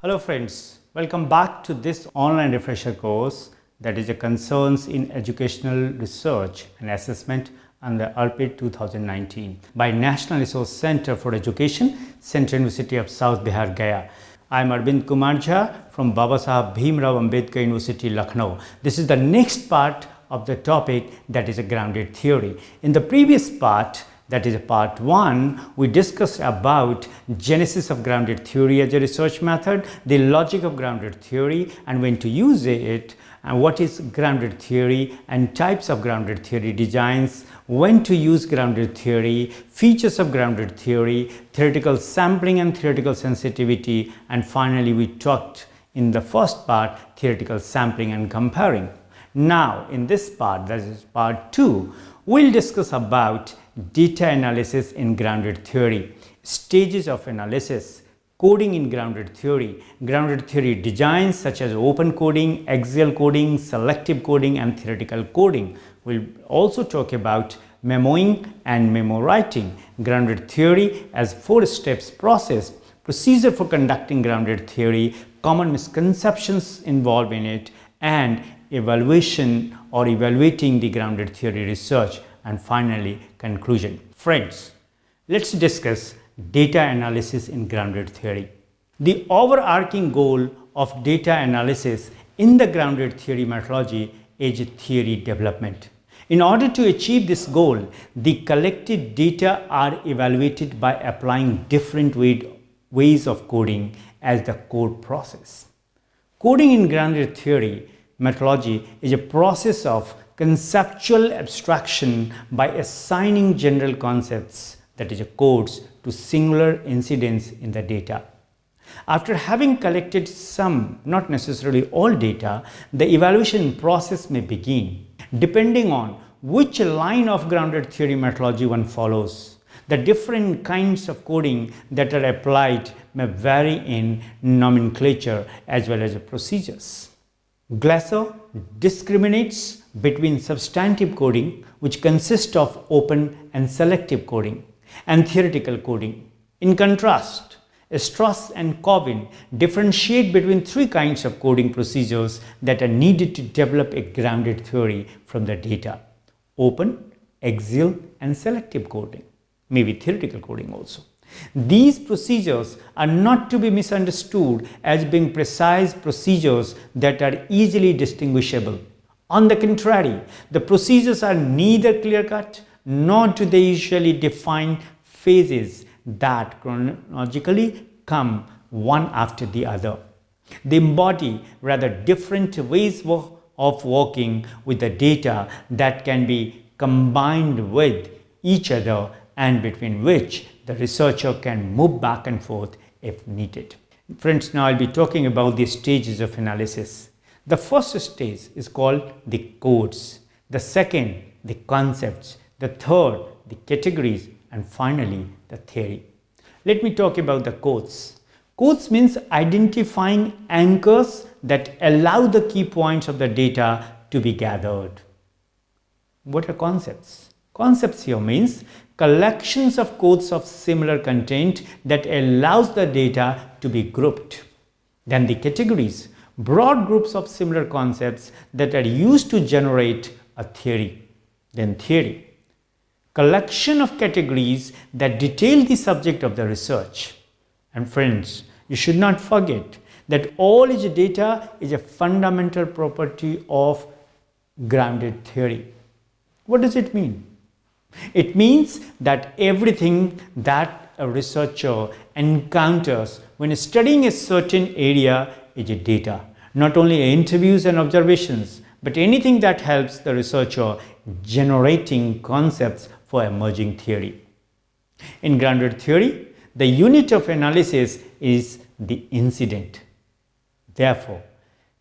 Hello friends, welcome back to this online refresher course that is a concerns in educational research and assessment under ARPIT 2019 by National Resource Center for Education, Central University of South Bihar, Gaya. I am Arvind Kumar Jha from Babasaheb Bhimrao Ambedkar University, Lucknow. This is the next part of the topic, that is a grounded theory. In the previous part, that is part 1, we discussed about genesis of grounded theory as a research method, the logic of grounded theory and when to use it, and what is grounded theory and types of grounded theory designs, when to use grounded theory, features of grounded theory, theoretical sampling and theoretical sensitivity, and finally we talked in the first part theoretical sampling and comparing. Now in this part, that is part 2, we'll discuss about data analysis in grounded theory, stages of analysis, coding in grounded theory designs such as open coding, axial coding, selective coding and theoretical coding. We'll also talk about memoing and memo-writing, grounded theory as 4 steps process, procedure for conducting grounded theory, common misconceptions involved in it, and evaluation or evaluating the grounded theory research, and finally conclusion. Friends, let's discuss data analysis in grounded theory. The overarching goal of data analysis in the grounded theory methodology is theory development. In order to achieve this goal, the collected data are evaluated by applying different ways of coding as the code process. Coding in grounded theory methodology is a process of conceptual abstraction by assigning general concepts, that is codes, to singular incidents in the data. After having collected some, not necessarily all data, the evaluation process may begin. Depending on which line of grounded theory methodology one follows, the different kinds of coding that are applied may vary in nomenclature as well as procedures. Glasser discriminates between substantive coding, which consists of open and selective coding, and theoretical coding. In contrast, Strauss and Corbin differentiate between 3 kinds of coding procedures that are needed to develop a grounded theory from the data: open, axial, and selective coding, maybe theoretical coding also. These procedures are not to be misunderstood as being precise procedures that are easily distinguishable. On the contrary, the procedures are neither clear-cut nor do they usually define phases that chronologically come one after the other. They embody rather different ways of working with the data that can be combined with each other and between which the researcher can move back and forth if needed. Friends, now I'll be talking about the stages of analysis. The first stage is called the codes, the second the concepts, the third the categories, and finally the theory. Let me talk about the codes. Codes means identifying anchors that allow the key points of the data to be gathered. What are concepts? Concepts here means collections of codes of similar content that allows the data to be grouped. Then the categories, broad groups of similar concepts that are used to generate a theory. Then theory, collection of categories that detail the subject of the research. And friends, you should not forget that all is data is a fundamental property of grounded theory. What does it mean? It means that everything that a researcher encounters when studying a certain area is data. Not only interviews and observations, but anything that helps the researcher generating concepts for emerging theory. In grounded theory, the unit of analysis is the incident. Therefore,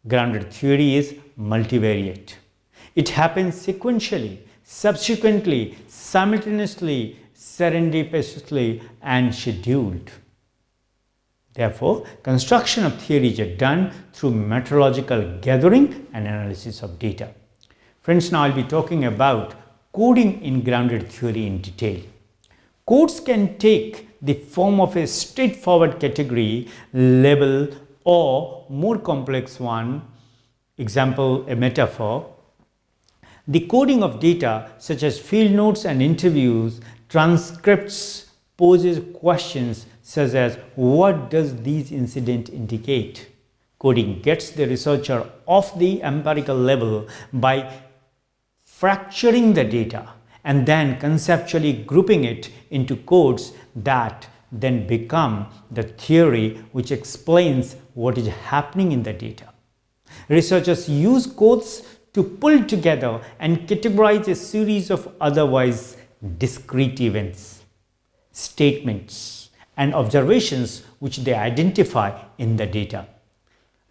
grounded theory is multivariate. It happens sequentially, subsequently, simultaneously, serendipitously, and scheduled. Therefore, construction of theories are done through methodological gathering and analysis of data. Friends, now I'll be talking about coding in grounded theory in detail. Codes can take the form of a straightforward category, label, Or more complex one, example, a metaphor. The coding of data such as field notes and interviews, transcripts poses questions such as what does these incident indicate? Coding gets the researcher off the empirical level by fracturing the data and then conceptually grouping it into codes that then become the theory which explains what is happening in the data. Researchers use codes to pull together and categorize a series of otherwise discrete events, statements, and observations which they identify in the data.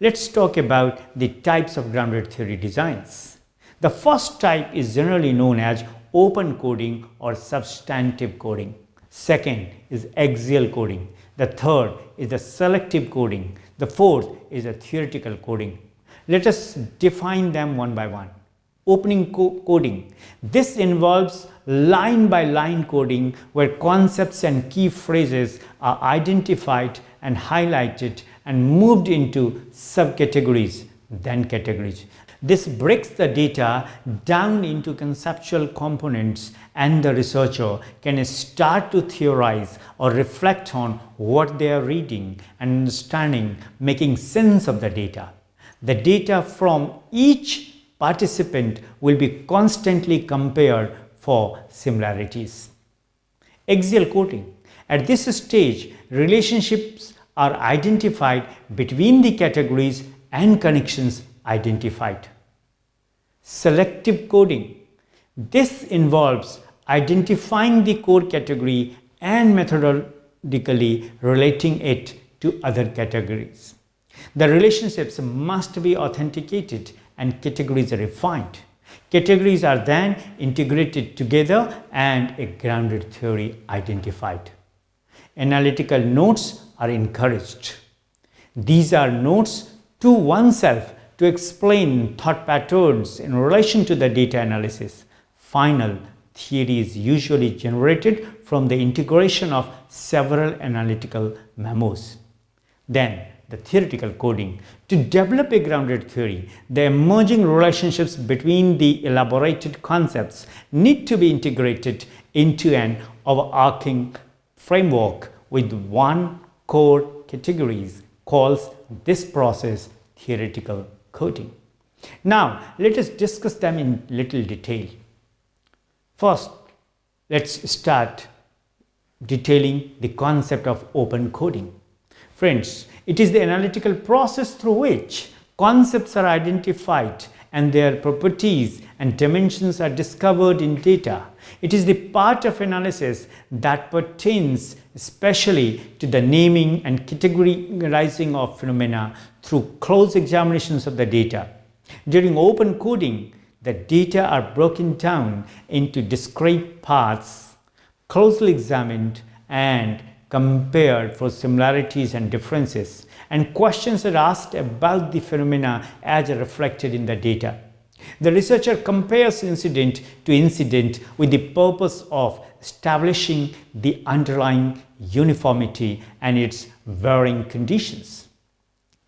Let's talk about the types of grounded theory designs. The first type is generally known as open coding or substantive coding. Second is axial coding. The third is the selective coding. The fourth is the theoretical coding. Let us define them one by one. Opening coding. This involves line-by-line coding where concepts and key phrases are identified and highlighted and moved into subcategories, then categories. This breaks the data down into conceptual components and the researcher can start to theorize or reflect on what they are reading and understanding, making sense of the data. The data from each participant will be constantly compared for similarities. Axial coding. At this stage, relationships are identified between the categories and connections identified. Selective coding. This involves identifying the core category and methodically relating it to other categories. The relationships must be authenticated and categories are refined. Categories are then integrated together and a grounded theory identified. Analytical notes are encouraged. These are notes to oneself to explain thought patterns in relation to the data analysis. Final theory is usually generated from the integration of several analytical memos. Then, the theoretical coding. To develop a grounded theory, the emerging relationships between the elaborated concepts need to be integrated into an overarching framework with one core categories calls this process theoretical coding. Now, let us discuss them in little detail. First, let's start detailing the concept of open coding. Friends, it is the analytical process through which concepts are identified and their properties and dimensions are discovered in data. It is the part of analysis that pertains especially to the naming and categorizing of phenomena through close examinations of the data. During open coding, the data are broken down into discrete parts, closely examined and compared for similarities and differences, and questions are asked about the phenomena as reflected in the data. The researcher compares incident to incident with the purpose of establishing the underlying uniformity and its varying conditions.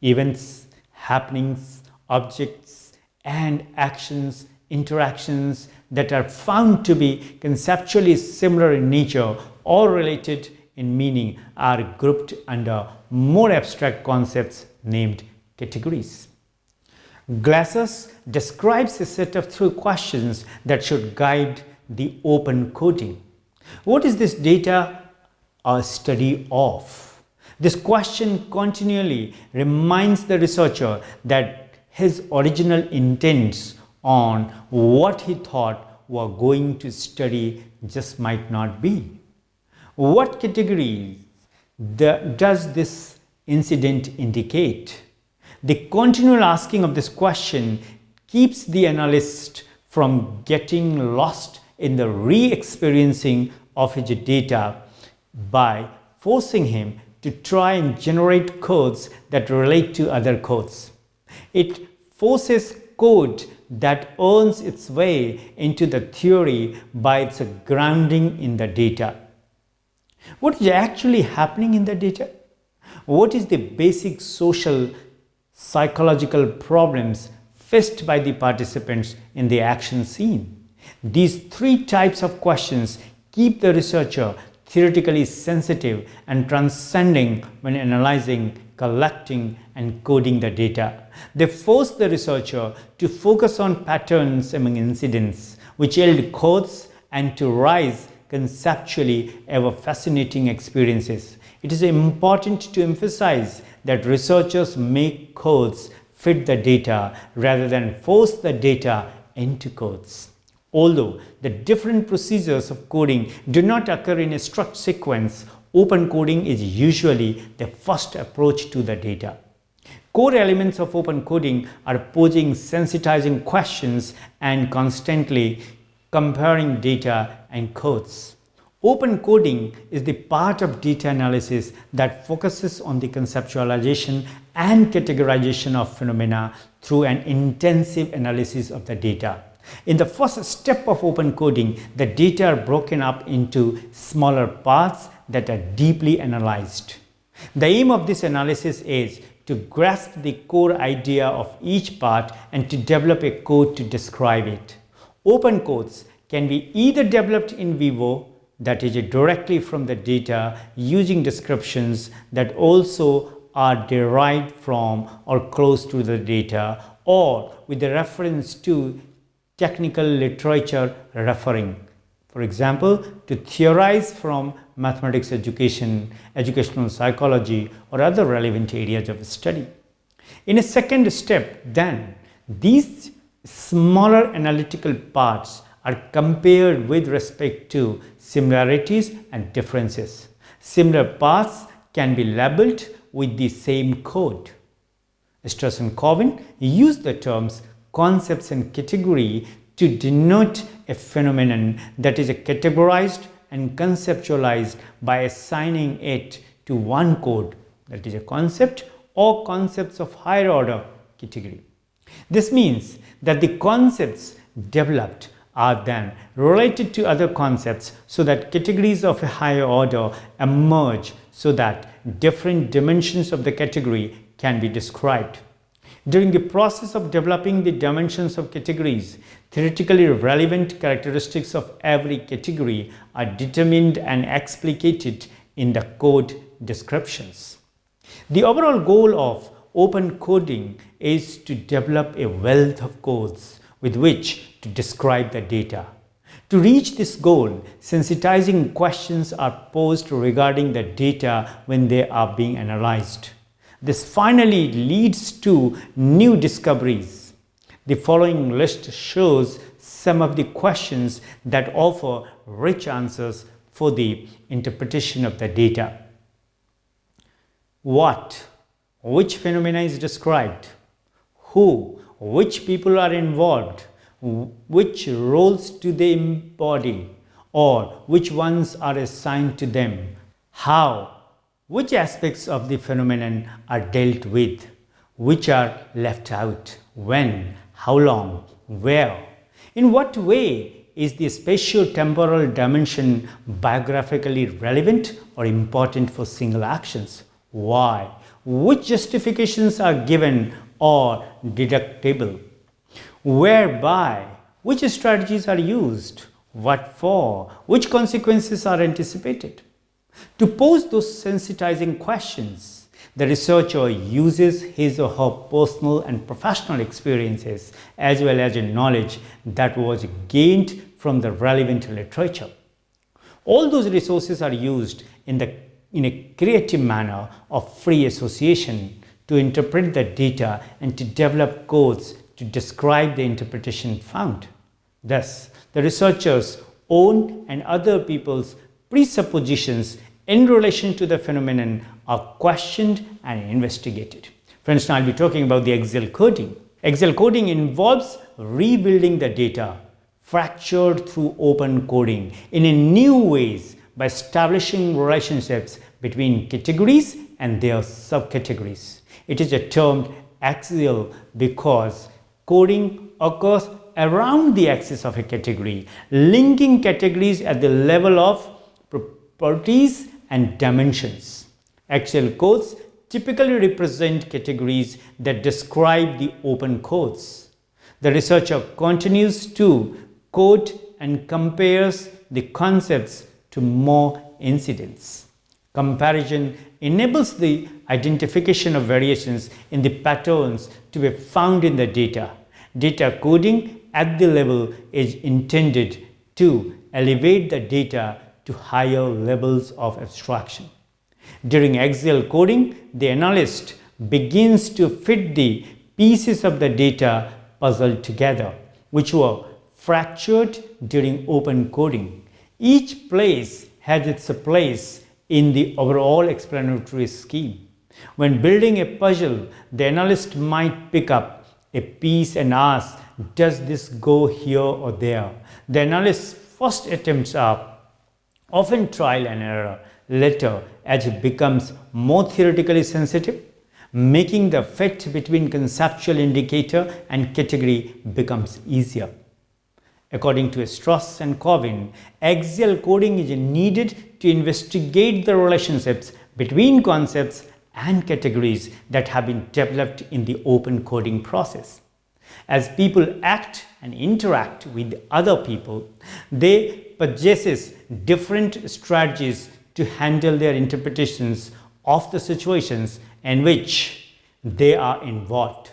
Events, happenings, objects, and actions, interactions that are found to be conceptually similar in nature or related in meaning are grouped under more abstract concepts named categories. Glasses describes a set of 3 questions that should guide the open coding. What is this data a study of? This question continually reminds the researcher that his original intents on what he thought were going to study just might not be. What categories does this incident indicate? The continual asking of this question keeps the analyst from getting lost in the re-experiencing of his data by forcing him to try and generate codes that relate to other codes. It forces code that earns its way into the theory by its grounding in the data. What is actually happening in the data? What is the basic social psychological problems faced by the participants in the action scene? These three types of questions keep the researcher theoretically sensitive and transcending when analyzing, collecting, and coding the data. They force the researcher to focus on patterns among incidents, which yield codes, and to rise conceptually ever fascinating experiences. It is important to emphasize that researchers make codes fit the data rather than force the data into codes. Although the different procedures of coding do not occur in a strict sequence, open coding is usually the first approach to the data. Core elements of open coding are posing sensitizing questions and constantly comparing data and codes. Open coding is the part of data analysis that focuses on the conceptualization and categorization of phenomena through an intensive analysis of the data. In the first step of open coding, the data are broken up into smaller parts that are deeply analyzed. The aim of this analysis is to grasp the core idea of each part and to develop a code to describe it. Open codes can be either developed in vivo, that is directly from the data using descriptions that also are derived from or close to the data, or with a reference to technical literature referring, for example, to theorize from mathematics education, educational psychology, or other relevant areas of study. In a second step, then, these smaller analytical parts are compared with respect to similarities and differences. Similar parts can be labeled with the same code. Strauss and Cowen use the terms concepts and category to denote a phenomenon that is categorized and conceptualized by assigning it to one code, that is a concept or concepts of higher order category. This means that the concepts developed are then related to other concepts so that categories of a higher order emerge so that different dimensions of the category can be described. During the process of developing the dimensions of categories, theoretically relevant characteristics of every category are determined and explicated in the code descriptions. The overall goal of open coding is to develop a wealth of codes with which to describe the data. To reach this goal, sensitizing questions are posed regarding the data when they are being analyzed. This finally leads to new discoveries. The following list shows some of the questions that offer rich answers for the interpretation of the data. What? Which phenomena is described? Who? Which people are involved? Which roles do they embody? Or which ones are assigned to them? How? Which aspects of the phenomenon are dealt with? Which are left out? When? How long? Where? In what way is the spatio-temporal dimension biographically relevant or important for single actions? Why? Which justifications are given or deductible? Whereby? Which strategies are used? What for? Which consequences are anticipated? To pose those sensitizing questions, the researcher uses his or her personal and professional experiences as well as a knowledge that was gained from the relevant literature. All those resources are used in a creative manner of free association to interpret the data and to develop codes to describe the interpretation found. Thus, the researcher's own and other people's presuppositions in relation to the phenomenon are questioned and investigated. Friends, now I'll be talking about the axial coding. Axial coding involves rebuilding the data fractured through open coding in a new ways by establishing relationships between categories and their subcategories. It is termed axial because coding occurs around the axis of a category, linking categories at the level of properties and dimensions. Axial codes typically represent categories that describe the open codes. The researcher continues to quote and compares the concepts to more incidents. Comparison enables the identification of variations in the patterns to be found in the data. Data coding at the level is intended to elevate the data to higher levels of abstraction. During axial coding, the analyst begins to fit the pieces of the data puzzle together, which were fractured during open coding. Each place has its place in the overall explanatory scheme. When building a puzzle, the analyst might pick up a piece and ask, does this go here or there? The analyst's first attempts are often trial and error. Later, as it becomes more theoretically sensitive, making the fit between conceptual indicator and category becomes easier. According to Strauss and Covin, axial coding is needed to investigate the relationships between concepts and categories that have been developed in the open coding process. As people act and interact with other people, they possess different strategies to handle their interpretations of the situations in which they are involved.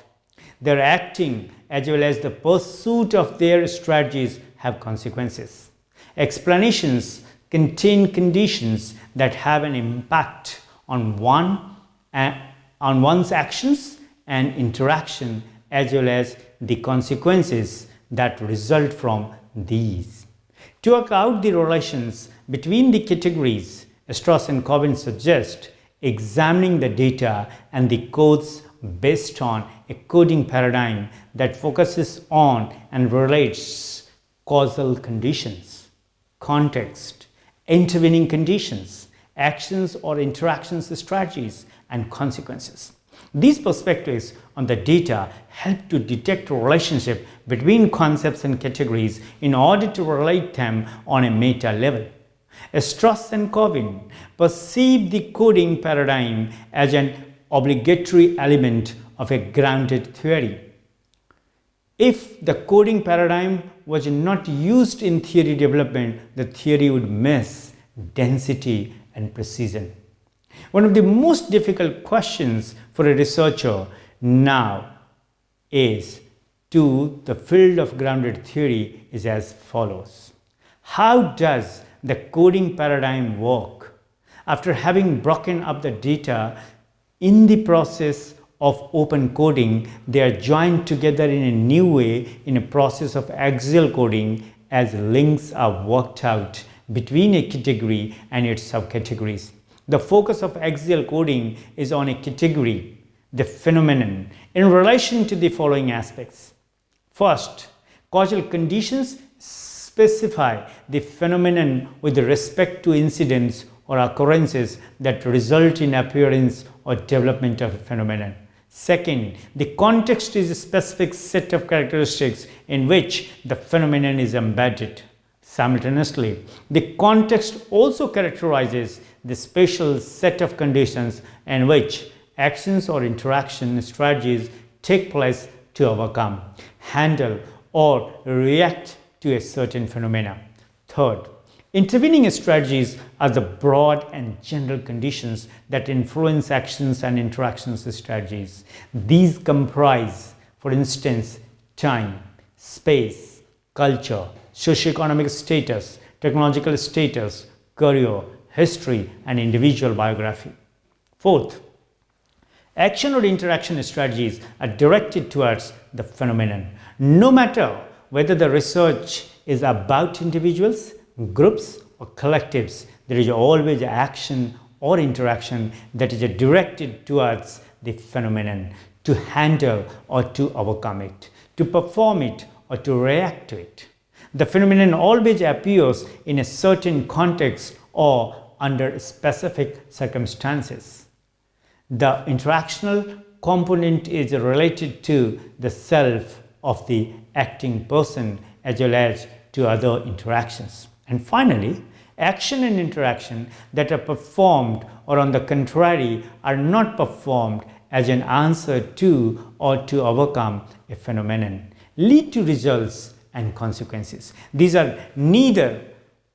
Their acting as well as the pursuit of their strategies have consequences. Explanations contain conditions that have an impact on one's actions and interaction as well as the consequences that result from these. To work out the relations between the categories, Strauss and Covin suggest examining the data and the codes based on a coding paradigm that focuses on and relates causal conditions, context, intervening conditions, actions or interactions strategies, and consequences. These perspectives on the data help to detect a relationship between concepts and categories in order to relate them on a meta level. Strauss and Covin perceive the coding paradigm as an obligatory element of a grounded theory. If the coding paradigm was not used in theory development, the theory would miss density and precision. One of the most difficult questions for a researcher now is to the field of grounded theory is as follows. How does the coding paradigm work? After having broken up the data in the process of open coding, they are joined together in a new way in a process of axial coding as links are worked out between a category and its subcategories. The focus of axial coding is on a category, the phenomenon, in relation to the following aspects. First, causal conditions specify the phenomenon with respect to incidents or occurrences that result in appearance or development of a phenomenon. Second, the context is a specific set of characteristics in which the phenomenon is embedded. Simultaneously, the context also characterizes the spatial set of conditions in which actions or interaction strategies take place to overcome, handle, or react to a certain phenomena. Third, intervening strategies are the broad and general conditions that influence actions and interactions strategies. These comprise, for instance, time, space, culture, socioeconomic status, technological status, career, history, and individual biography. Fourth, action or interaction strategies are directed towards the phenomenon. No matter whether the research is about individuals, groups, or collectives, there is always action or interaction that is directed towards the phenomenon, to handle or to overcome it, to perform it or to react to it. The phenomenon always appears in a certain context or under specific circumstances. The interactional component is related to the self of the acting person as well as to other interactions. And finally, Action and interaction that are performed or on the contrary are not performed as an answer to or to overcome a phenomenon lead to results and consequences. These are neither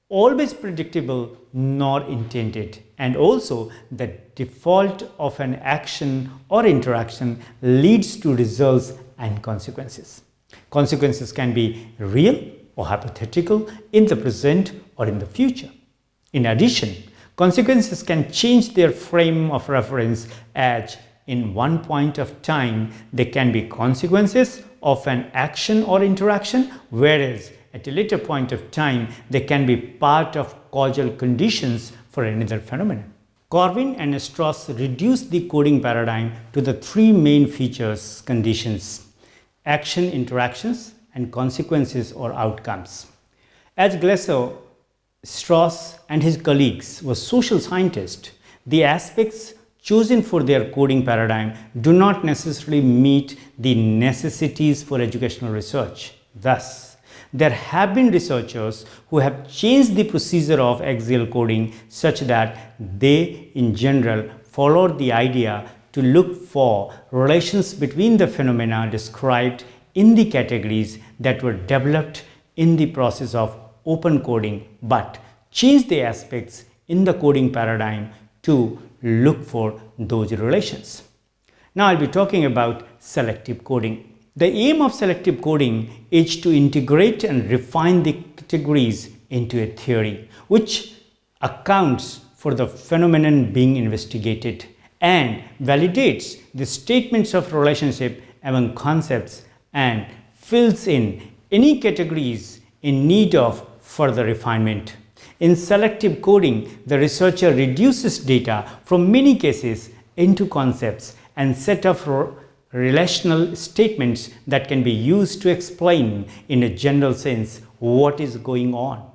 always predictable nor intended, and also the default of an action or interaction leads to results and consequences. Consequences can be real or hypothetical in the present or in the future. In addition, consequences can change their frame of reference as in one point of time they can be consequences of an action or interaction, whereas at a later point of time they can be part of causal conditions for another phenomenon. Corwin and Strauss reduced the coding paradigm to the three main features: conditions, action, interactions, and consequences or outcomes. As Glasser, Strauss and his colleagues were social scientists, the aspects chosen for their coding paradigm do not necessarily meet the necessities for educational research. Thus, there have been researchers who have changed the procedure of axial coding such that they, in general, followed the idea to look for relations between the phenomena described in the categories that were developed in the process of open coding, but changed the aspects in the coding paradigm to look for those relations. Now I'll be talking about selective coding. The aim of selective coding is to integrate and refine the categories into a theory which accounts for the phenomenon being investigated and validates the statements of relationship among concepts and fills in any categories in need of further refinement. In selective coding, the researcher reduces data from many cases into concepts and set of relational statements that can be used to explain in a general sense what is going on.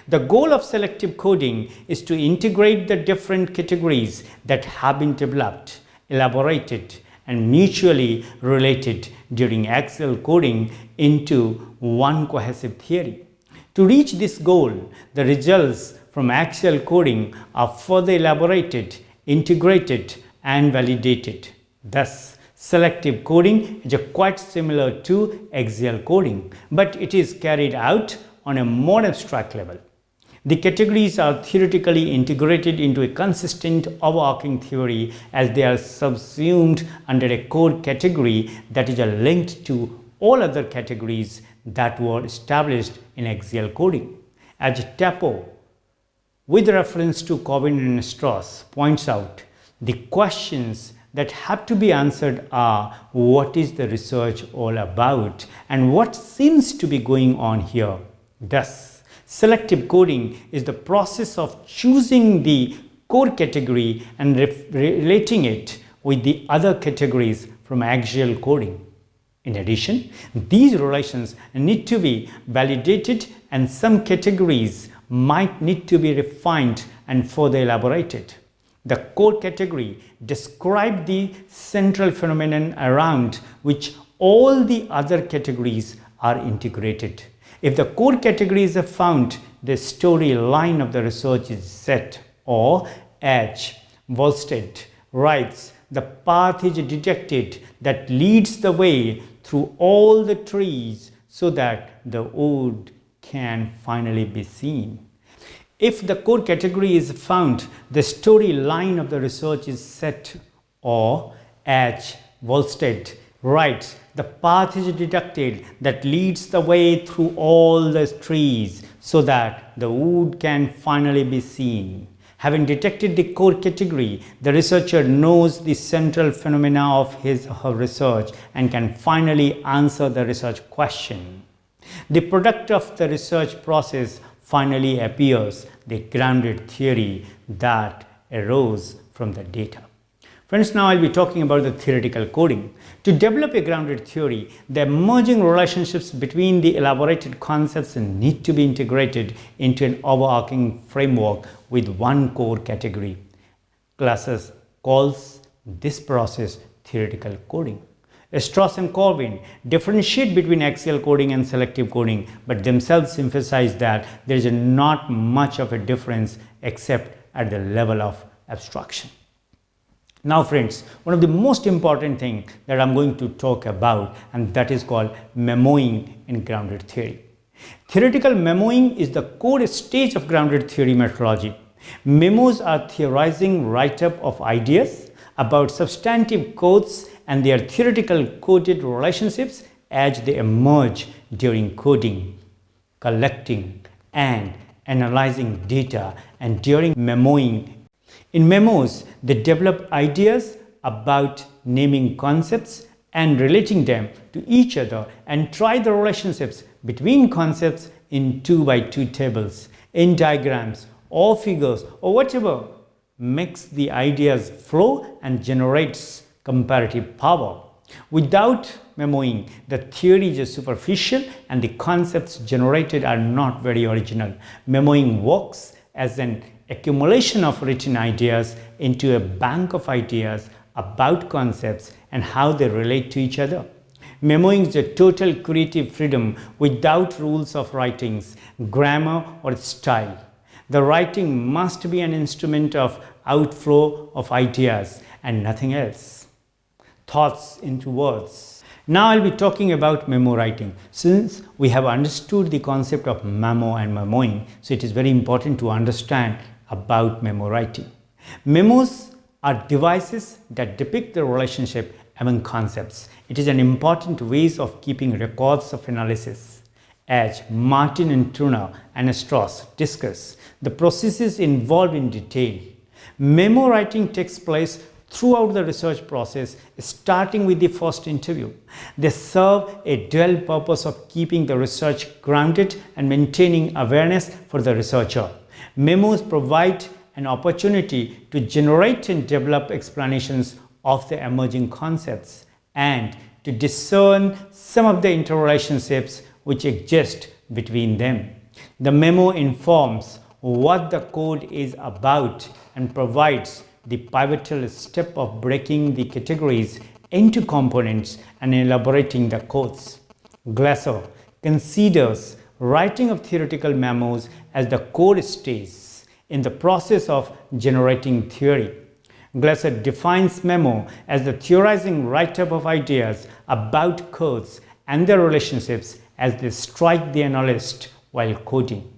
The goal of selective coding is to integrate the different categories that have been developed, elaborated, and mutually related during axial coding into one cohesive theory. To reach this goal, the results from axial coding are further elaborated, integrated, and validated. Thus, selective coding is quite similar to axial coding, but it is carried out on a more abstract level. The categories are theoretically integrated into a consistent overarching theory as they are subsumed under a core category that is linked to all other categories that were established in axial coding. As Tapo, with reference to Corwin and Strauss, points out, the questions that have to be answered are: what is the research all about and what seems to be going on here? Thus, selective coding is the process of choosing the core category and relating it with the other categories from axial coding. In addition, these relations need to be validated and some categories might need to be refined and further elaborated. The core category describes the central phenomenon around which all the other categories are integrated. If the core categories are found, the storyline of the research is set, or H. Volstead writes, the path is detected that leads the way through all the trees so that the wood can finally be seen. If the core category is found, the storyline of the research is set, or H. Volstead writes, the path is deducted that leads the way through all the trees so that the wood can finally be seen. Having detected the core category, the researcher knows the central phenomena of his or her research and can finally answer the research question. The product of the research process finally appears, the grounded theory that arose from the data. Friends, now I'll be talking about the theoretical coding. To develop a grounded theory, the emerging relationships between the elaborated concepts need to be integrated into an overarching framework with one core category. Glasser calls this process theoretical coding. Strauss and Corbin differentiate between axial coding and selective coding, but themselves emphasize that there is not much of a difference except at the level of abstraction. Now friends, one of the most important things that I'm going to talk about, and that is called memoing in grounded theory. Theoretical memoing is the core stage of grounded theory methodology. Memos are theorizing write-up of ideas about substantive codes and their theoretical coded relationships as they emerge during coding, collecting, and analyzing data, and during memoing. In memos, they develop ideas about naming concepts and relating them to each other, and try the relationships between concepts in 2x2 tables, in diagrams or figures or whatever makes the ideas flow and generates comparative power. Without memoing, the theory is superficial and the concepts generated are not very original. Memoing works as an accumulation of written ideas into a bank of ideas about concepts and how they relate to each other. Memoing is a total creative freedom without rules of writings, grammar or style. The writing must be an instrument of outflow of ideas and nothing else. Thoughts into words. Now I'll be talking about memo-writing. Since we have understood the concept of memo and memoing, so it is very important to understand about memo-writing. Memos are devices that depict the relationship among concepts. It is an important way of keeping records of analysis. As Martin and Turner and Strauss discuss the processes involved in detail, memo-writing takes place throughout the research process, starting with the first interview. They serve a dual purpose of keeping the research grounded and maintaining awareness for the researcher. Memos provide an opportunity to generate and develop explanations of the emerging concepts and to discern some of the interrelationships which exist between them. The memo informs what the code is about and provides the pivotal step of breaking the categories into components and elaborating the codes. Glasser considers writing of theoretical memos as the core stage in the process of generating theory. Glasser defines memo as the theorizing write-up of ideas about codes and their relationships as they strike the analyst while coding.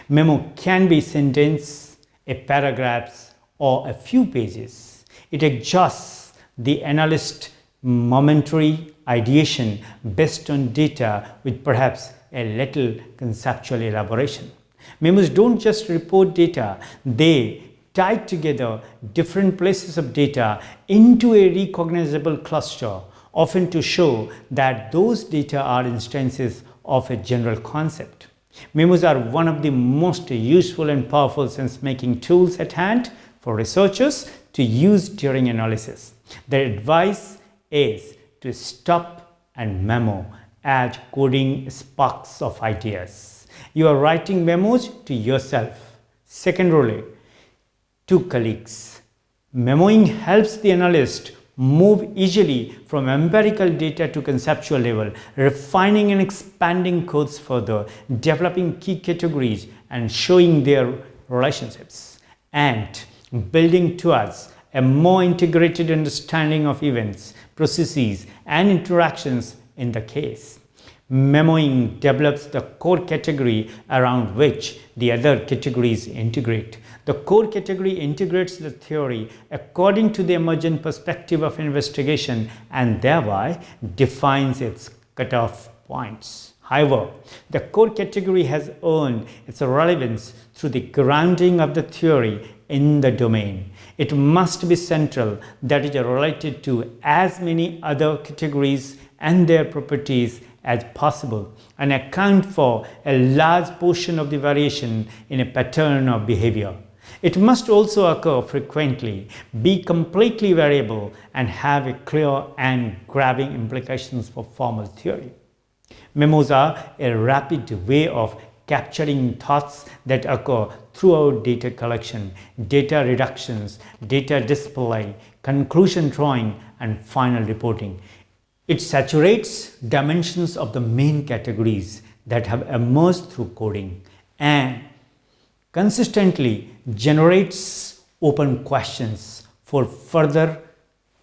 Memo can be sentence, a paragraphs, or a few pages. It adjusts the analyst's momentary ideation based on data with perhaps a little conceptual elaboration. Memos don't just report data, they tie together different places of data into a recognizable cluster, often to show that those data are instances of a general concept. Memos are one of the most useful and powerful sense-making tools at hand for researchers to use during analysis. Their advice is to stop and memo as coding sparks of ideas. You are writing memos to yourself. Secondarily, to colleagues. Memoing helps the analyst move easily from empirical data to conceptual level, refining and expanding codes further, developing key categories and showing their relationships, and building towards a more integrated understanding of events, processes, and interactions in the case. Memoing develops the core category around which the other categories integrate. The core category integrates the theory according to the emergent perspective of investigation and thereby defines its cutoff points. However, the core category has earned its relevance through the grounding of the theory in the domain. It must be central, that is related to as many other categories and their properties as possible, and account for a large portion of the variation in a pattern of behavior. It must also occur frequently, be completely variable, and have a clear and grabbing implications for formal theory. Memos are a rapid way of capturing thoughts that occur throughout data collection, data reductions, data display, conclusion drawing, and final reporting. It saturates dimensions of the main categories that have emerged through coding and consistently generates open questions for further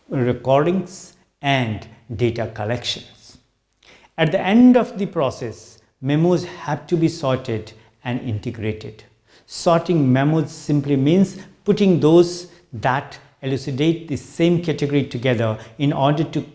recordings and data collections. At the end of the process, memos have to be sorted and integrated. Sorting memos simply means putting those that elucidate the same category together in order to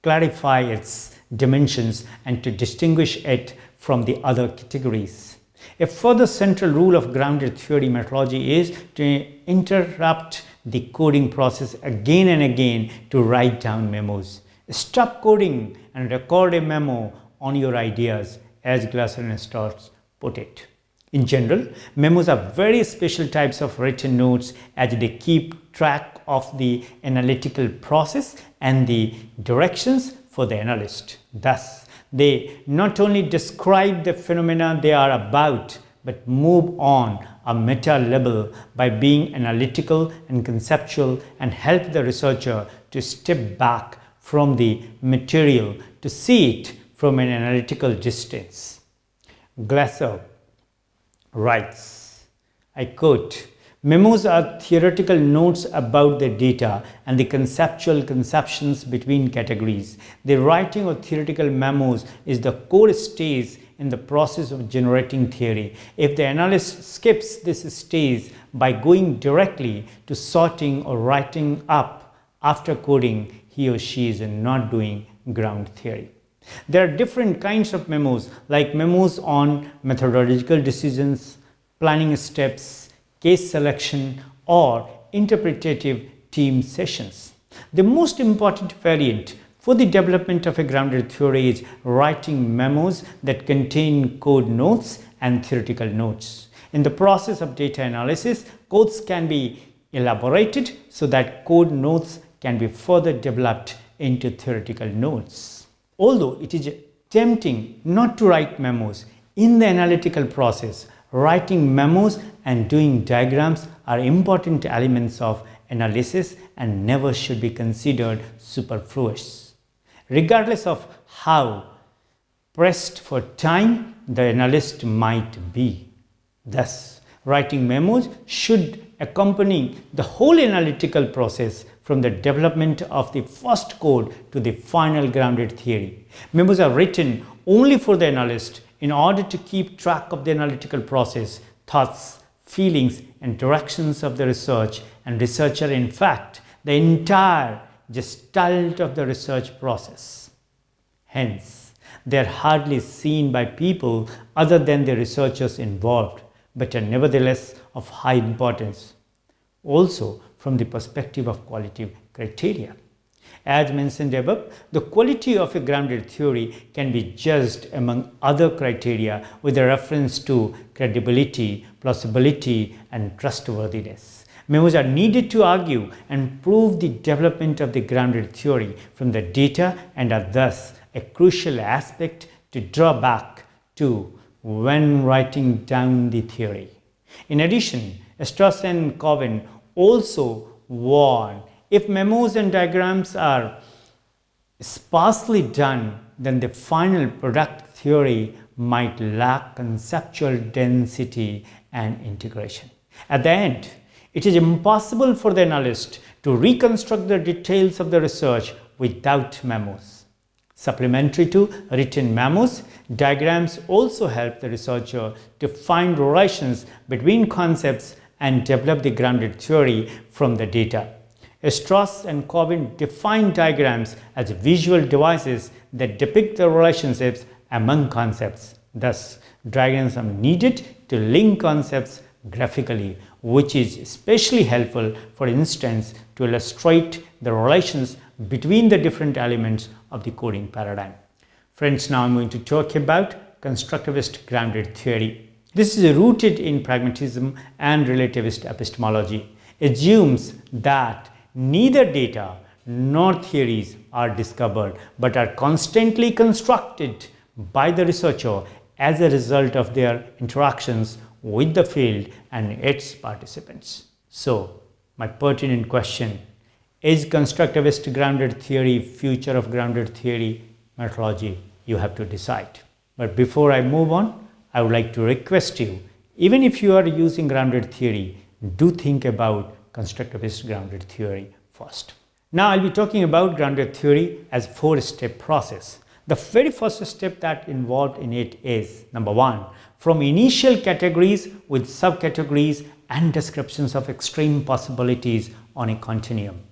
clarify its dimensions and to distinguish it from the other categories. A further central rule of grounded theory methodology is to interrupt the coding process again and again to write down memos. Stop coding and record a memo on your ideas, as Glasser and Strauss put it. In general, memos are very special types of written notes as they keep track of the analytical process and the directions for the analyst. Thus, they not only describe the phenomena they are about, but move on a meta level by being analytical and conceptual and help the researcher to step back from the material to see it from an analytical distance. Glasser writes, I quote, "Memos are theoretical notes about the data and the conceptual conceptions between categories. The writing of theoretical memos is the core stage in the process of generating theory. If the analyst skips this stage by going directly to sorting or writing up after coding, he or she is not doing ground theory." There are different kinds of memos, like memos on methodological decisions, planning steps, case selection, or interpretative team sessions. The most important variant for the development of a grounded theory is writing memos that contain code notes and theoretical notes. In the process of data analysis, codes can be elaborated so that code notes can be further developed into theoretical notes. Although it is tempting not to write memos, in the analytical process, writing memos and doing diagrams are important elements of analysis and never should be considered superfluous. Regardless of how pressed for time the analyst might be. Thus, writing memos should accompany the whole analytical process from the development of the first code to the final grounded theory. Memos are written only for the analyst in order to keep track of the analytical process, thoughts, feelings, and directions of the research and researcher, in fact, the entire gestalt of the research process. Hence, they are hardly seen by people other than the researchers involved, but are nevertheless of high importance. Also, from the perspective of quality criteria. As mentioned above, the quality of a grounded theory can be judged among other criteria with a reference to credibility, plausibility, and trustworthiness. Memos are needed to argue and prove the development of the grounded theory from the data and are thus a crucial aspect to draw back to when writing down the theory. In addition, Strauss and Cowen also warn, if memos and diagrams are sparsely done, then the final product theory might lack conceptual density and integration. At the end, it is impossible for the analyst to reconstruct the details of the research without memos. Supplementary to written memos, diagrams also help the researcher to find relations between concepts and develop the grounded theory from the data. Strauss and Cowen define diagrams as visual devices that depict the relationships among concepts. Thus, diagrams are needed to link concepts graphically, which is especially helpful, for instance, to illustrate the relations between the different elements of the coding paradigm. Friends, now I'm going to talk about constructivist grounded theory. This is rooted in pragmatism and relativist epistemology. It assumes that neither data nor theories are discovered but are constantly constructed by the researcher as a result of their interactions with the field and its participants. So, my pertinent question Is constructivist grounded theory future of grounded theory methodology? You have to decide. But before I move on, I would like to request you, even if you are using grounded theory, do think about constructivist grounded theory first. Now I'll be talking about grounded theory as a 4-step process. The very first step that involved in it is, number 1, from initial categories with subcategories and descriptions of extreme possibilities on a continuum.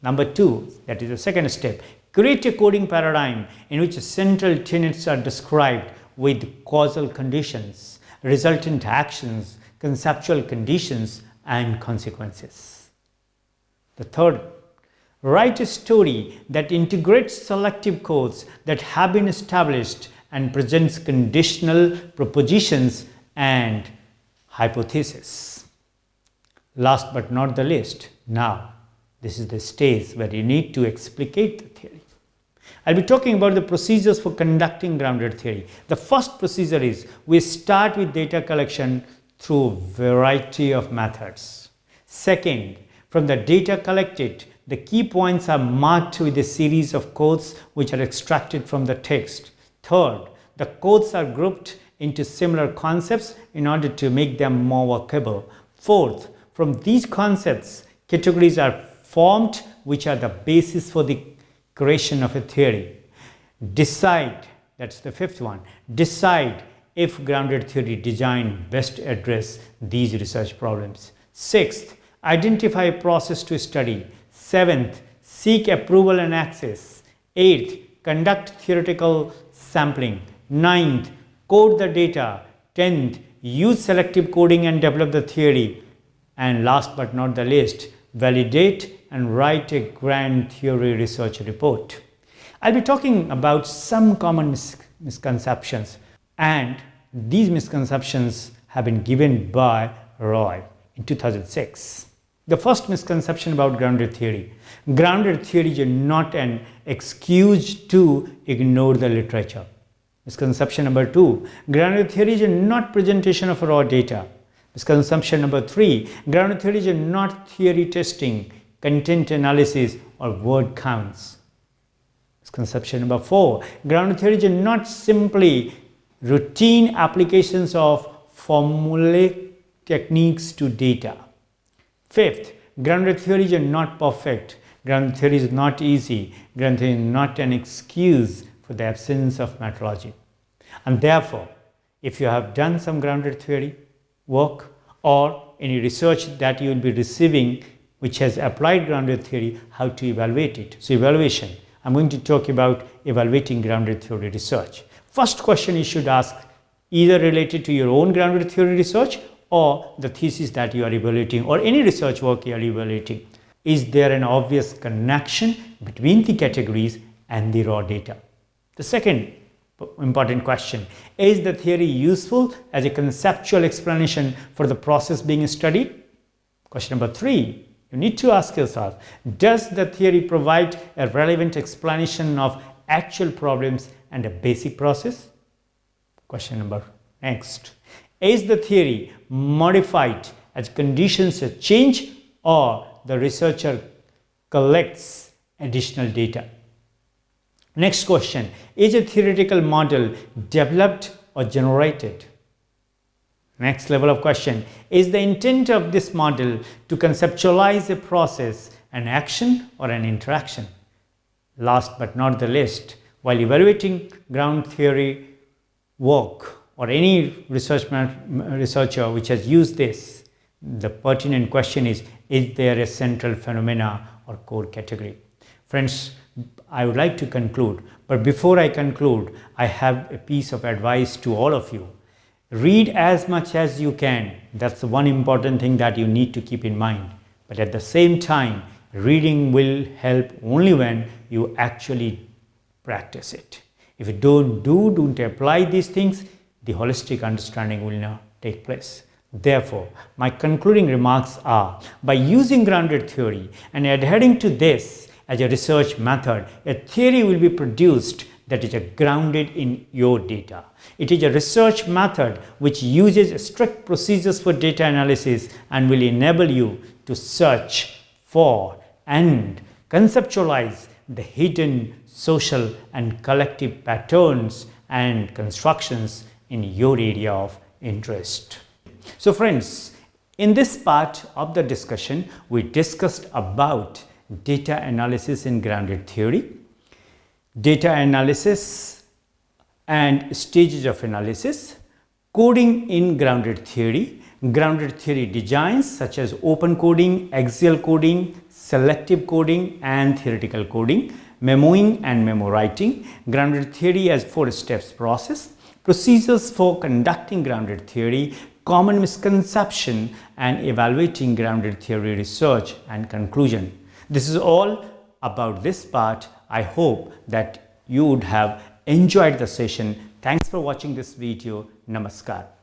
Number 2, that is the second step, create a coding paradigm in which central tenets are described with causal conditions, resultant actions, conceptual conditions, and consequences. The third, write a story that integrates selective codes that have been established and presents conditional propositions and hypotheses. Last but not the least, now this is the stage where you need to explicate the theory. I'll be talking about the procedures for conducting grounded theory. The first procedure is we start with data collection through a variety of methods. Second, from the data collected, the key points are marked with a series of codes which are extracted from the text. Third, the codes are grouped into similar concepts in order to make them more workable. Fourth, from these concepts, categories are formed which are the basis for the creation of a theory. Decide, that's the fifth one, decide if grounded theory design best address these research problems. Sixth, identify a process to study. Seventh, seek approval and access. Eighth, conduct theoretical sampling. Ninth, code the data. 10th, use selective coding and develop the theory. And last but not the least, validate and write a grand theory research report. I'll be talking about some common misconceptions, and these misconceptions have been given by Roy in 2006. The first misconception about grounded theory. Grounded theory is not an excuse to ignore the literature. Misconception number 2. Grounded theory is not presentation of raw data. Misconception number 3. Grounded theory is not theory testing, content analysis, or word counts. Misconception number 4. Grounded theory is not simply routine applications of formulaic techniques to data. Fifth, grounded theory is not perfect. Grounded theory is not easy. Grounded theory is not an excuse for the absence of methodology. And therefore, if you have done some grounded theory work or any research that you will be receiving which has applied grounded theory, how to evaluate it. So evaluation, I'm going to talk about evaluating grounded theory research. First question you should ask, either related to your own grounded theory research or the thesis that you are evaluating or any research work you are evaluating. Is there an obvious connection between the categories and the raw data? The second important question, is the theory useful as a conceptual explanation for the process being studied? Question number 3, you need to ask yourself, does the theory provide a relevant explanation of actual problems and a basic process? Question number next, is the theory modified as conditions change or the researcher collects additional data? Next question, is a theoretical model developed or generated? Next level of question, is the intent of this model to conceptualize a process, an action, or an interaction? Last but not the least, while evaluating ground theory work or any researcher which has used this, the pertinent question is there a central phenomena or core category? Friends, I would like to conclude, but before I conclude, I have a piece of advice to all of you. Read as much as you can. That's the one important thing that you need to keep in mind. But at the same time, reading will help only when you actually practice it. If you don't apply these things, the holistic understanding will not take place. Therefore, my concluding remarks are, by using grounded theory and adhering to this as a research method, a theory will be produced that is grounded in your data. It is a research method which uses strict procedures for data analysis and will enable you to search for and conceptualize the hidden social and collective patterns and constructions in your area of interest. So friends, in this part of the discussion, we discussed about data analysis in grounded theory, data analysis and stages of analysis, coding in grounded theory designs such as open coding, axial coding, selective coding and theoretical coding, memoing and memo-writing, grounded theory as 4 steps process, procedures for conducting grounded theory, common misconception and evaluating grounded theory research and conclusion. This is all about this part. I hope that you would have enjoyed the session. Thanks for watching this video. Namaskar.